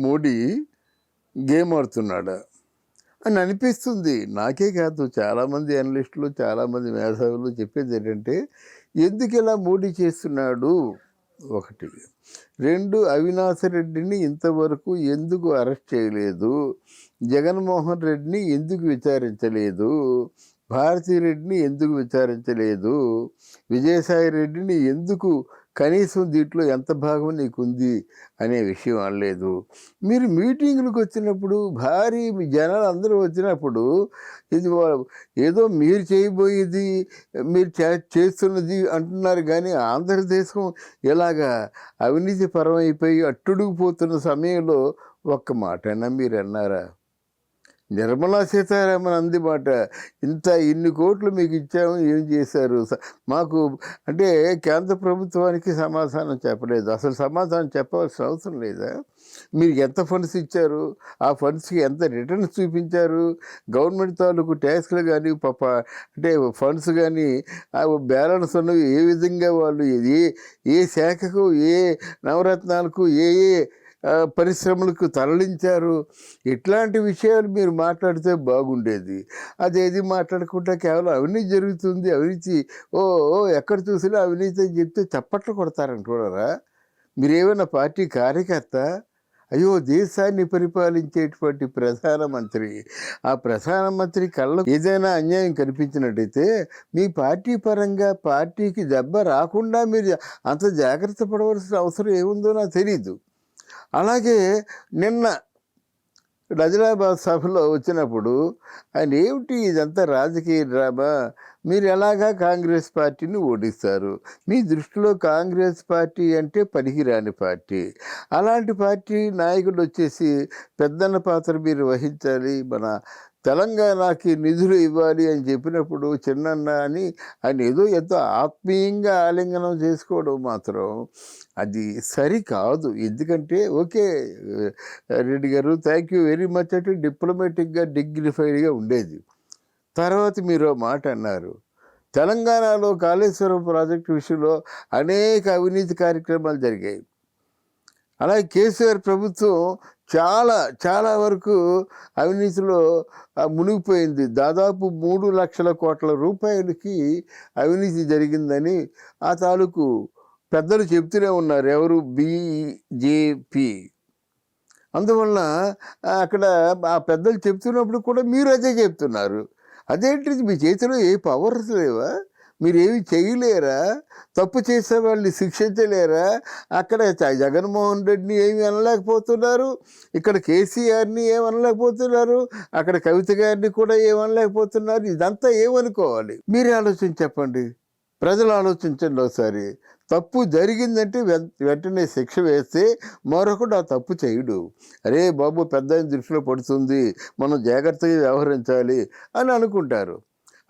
Modi game ఆడుతున్నాడా అని అనిపిస్తుంది. నాకే కాదు, చాలామంది అనలిస్టులు, చాలామంది మేధావులు చెప్పేది ఏంటంటే, ఎందుకు ఇలా మోడీ చేస్తున్నాడు ఒకటి. 2, అవినాష్ రెడ్డిని ఇంతవరకు ఎందుకు అరెస్ట్ చేయలేదు, జగన్మోహన్ రెడ్డిని ఎందుకు విచారించలేదు, భారతీ రెడ్డిని ఎందుకు విచారించలేదు, విజయసాయి రెడ్డిని ఎందుకు కనీసం దీంట్లో ఎంత భాగం నీకుంది అనే విషయం అనలేదు. మీరు మీటింగులకు వచ్చినప్పుడు, భారీ జనాలు అందరూ వచ్చినప్పుడు, ఇది ఏదో మీరు చేయబోయేది, మీరు చేస్తున్నది అంటున్నారు. కానీ ఆంధ్రదేశం ఇలాగా అవినీతి పరమైపోయి అట్టుడుగుపోతున్న సమయంలో ఒక్క మాటైనా మీరు అన్నారా? నిర్మలా సీతారామన్ అంది మాట, ఇన్ని కోట్లు మీకు ఇచ్చాము, ఏం చేశారు మాకు అంటే కేంద్ర ప్రభుత్వానికి సమాధానం చెప్పలేదు. అసలు సమాధానం చెప్పవలసిన అవసరం లేదా? మీరు ఎంత ఫండ్స్ ఇచ్చారు, ఆ ఫండ్స్కి ఎంత రిటర్న్స్ చూపించారు, గవర్నమెంట్ తాలూకు ట్యాక్స్లు కానీ అంటే ఫండ్స్ కానీ బ్యాలెన్స్ ఉన్నవి ఏ విధంగా వాళ్ళు ఏ శాఖకు, ఏ నవరత్నాలకు, ఏ పరిశ్రమలకు తరలించారు, ఇట్లాంటి విషయాలు మీరు మాట్లాడితే బాగుండేది. అదేది మాట్లాడకుండా కేవలం అవినీతి జరుగుతుంది, అవినీతి ఎక్కడ చూసినా అవినీతి అని చెప్తే చప్పట్లు కొడతారంటున్నారా? మీరేమైనా పార్టీ కార్యకర్త? అయ్యో, దేశాన్ని పరిపాలించేటువంటి ప్రధానమంత్రి, ఆ ప్రధానమంత్రి కళ్ళకు ఏదైనా అన్యాయం కనిపించినట్టయితే మీ పార్టీ పరంగా పార్టీకి దెబ్బ రాకుండా మీరు అంత జాగ్రత్త పడవలసిన అవసరం ఏముందో నాకు తెలీదు. అలాగే నిన్న ఆదిలాబాద్ సభలో వచ్చినప్పుడు ఆయన ఏమిటి ఇదంతా రాజకీయ డ్రామా, మీరు ఎలాగా కాంగ్రెస్ పార్టీని ఓడిస్తారు, మీ దృష్టిలో కాంగ్రెస్ పార్టీ అంటే పనికిరాని పార్టీ, అలాంటి పార్టీ నాయకుడు వచ్చేసి పెద్దన్న పాత్ర మీరు వహించాలి, మన తెలంగాణకి నిధులు ఇవ్వాలి అని చెప్పినప్పుడు చిన్నన్న అని ఆయన ఏదో ఎంతో ఆత్మీయంగా ఆలింగనం చేసుకోవడం మాత్రం అది సరికాదు. ఎందుకంటే ఓకే రెడ్డి గారు, థ్యాంక్ యూ వెరీ మచ్ అంటే డిప్లొమాటిక్గా డిగ్నిఫైడ్గా ఉండేది. తర్వాత మీరు మాట అన్నారు, తెలంగాణలో కాళేశ్వరం ప్రాజెక్టు విషయంలో అనేక అవినీతి కార్యక్రమాలు జరిగాయి. అలాగే కేసీఆర్ ప్రభుత్వం చాలా వరకు అవినీతిలో మునిగిపోయింది. దాదాపు 3 లక్షల కోట్ల రూపాయలకి అవినీతి జరిగిందని ఆ తాలూకు పెద్దలు చెప్తూనే ఉన్నారు. ఎవరు? బీజేపీ. అందువల్ల అక్కడ ఆ పెద్దలు చెప్తున్నప్పుడు కూడా మీరు అదే చెప్తున్నారు. అదేంటిది, మీ చేతిలో ఏ పవర్స్ లేవా? మీరేమి చేయలేరా? తప్పు చేసే వాళ్ళని శిక్షించలేరా? అక్కడ జగన్మోహన్ రెడ్డిని ఏమి అనలేకపోతున్నారు, ఇక్కడ కేసీఆర్ని ఏమనలేకపోతున్నారు, అక్కడ కవిత గారిని కూడా ఏమనలేకపోతున్నారు. ఇదంతా ఏమనుకోవాలి? మీరే ఆలోచించి చెప్పండి, ప్రజలు ఆలోచించండి ఒకసారి. తప్పు జరిగిందంటే వెంటనే శిక్ష వేస్తే మరొకడు ఆ తప్పు చేయడు. అరే బాబు, పెద్ద దృష్టిలో పడుతుంది, మనం జాగ్రత్తగా వ్యవహరించాలి అని అనుకుంటారు.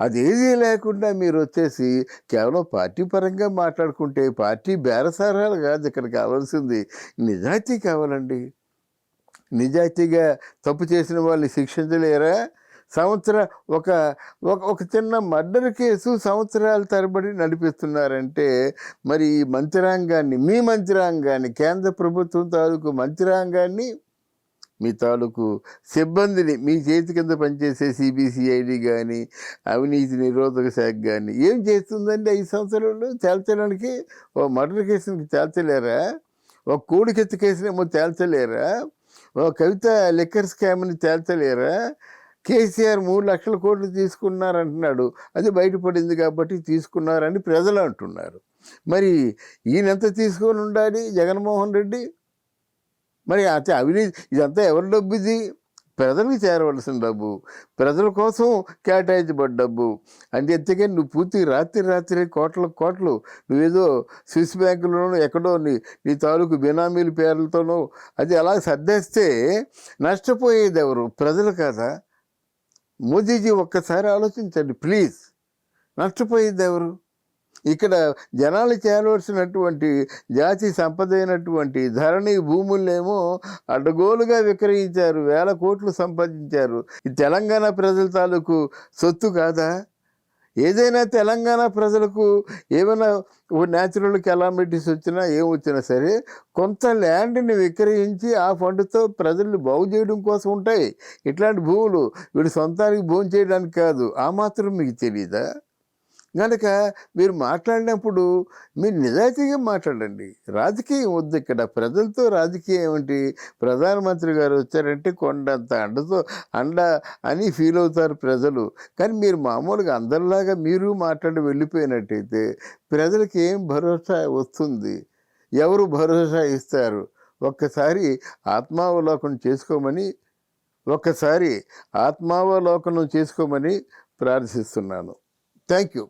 అదేదీ లేకుండా మీరు వచ్చేసి కేవలం పార్టీ పరంగా మాట్లాడుకుంటే, పార్టీ బేరసారాలు కాదు ఇక్కడ కావాల్సింది, నిజాయితీ కావాలండి. నిజాయితీగా తప్పు చేసిన వాళ్ళని శిక్షించలేరా? ఒక చిన్న మర్డర్ కేసు సంవత్సరాల తరబడి నడిపిస్తున్నారంటే మరి ఈ మంత్రాంగాన్ని, మీ మంత్రాంగాన్ని, కేంద్ర ప్రభుత్వం తాలూకు మంత్రాంగాన్ని, మీ తాలూకు సిబ్బందిని, మీ చేతి కింద పనిచేసే సిబిసిఐడి కానీ, అవినీతి నిరోధక శాఖ కానీ ఏం చేస్తుందండి 5 సంవత్సరాలు తేల్చడానికి? ఓ మర్డర్ కేసుని తేల్చలేరా? ఒక కోడికెత్తి కేసునేమో తేల్చలేరా? ఓ కవిత లిక్కర్ స్కామ్ని తేల్చలేరా? కేసీఆర్ 3 లక్షల కోట్లు తీసుకున్నారంటున్నాడు, అది బయటపడింది కాబట్టి తీసుకున్నారని ప్రజలు అంటున్నారు. మరి ఈయనెంత తీసుకొని ఉండాలి జగన్మోహన్ రెడ్డి? మరి అవినీతి ఇదంతా ఎవరి డబ్బు? ఇది ప్రజలకు చేరవలసిన డబ్బు, ప్రజల కోసం కేటాయించబడ్డ డబ్బు. అంతేగాని నువ్వు పూర్తి రాత్రి కోట్లు నువ్వేదో స్విస్ బ్యాంకులోనో ఎక్కడో నీ తాలూకు బినామీల పేర్లతోనో అది అలా సర్దేస్తే నష్టపోయేది ఎవరు? ప్రజలు కాదా? మోదీజీ ఒక్కసారి ఆలోచించండి ప్లీజ్. నష్టపోయేది ఎవరు? ఇక్కడ జనాలు చేరవలసినటువంటి జాతి సంపద అయినటువంటి ధరణి భూములనేమో అడ్డగోలుగా విక్రయించారు, 1000 కోట్లు సంపాదించారు. ఈ తెలంగాణ ప్రజల తాలూకు సొత్తు కాదా? ఏదైనా తెలంగాణ ప్రజలకు ఏమైనా న్యాచురల్ కెలామిటీస్ వచ్చినా ఏమొచ్చినా సరే కొంత ల్యాండ్ని విక్రయించి ఆ ఫండ్తో ప్రజల్ని బాగు చేయడం కోసం ఉంటాయి. ఇట్లాంటి భూములు వీడు సొంతానికి భూమి చేయడానికి కాదు. ఆ మాత్రం మీకు తెలీదా? గనక మీరు మాట్లాడినప్పుడు మీరు నిజాయితీగా మాట్లాడండి. రాజకీయం వద్దు ఇక్కడ. ప్రజలతో రాజకీయం ఏమిటి? ప్రధానమంత్రి గారు వచ్చారంటే కొండంత అండ అని ఫీల్ అవుతారు ప్రజలు. కానీ మీరు మామూలుగా అందరిలాగా మీరు మాట్లాడి వెళ్ళిపోయినట్టయితే ప్రజలకి ఏం భరోసా వస్తుంది? ఎవరు భరోసా ఇస్తారు? ఒక్కసారి ఆత్మావలోకనం చేసుకోమని ఒక్కసారి ఆత్మావలోకనం చేసుకోమని ప్రార్థిస్తున్నాను. Thank you.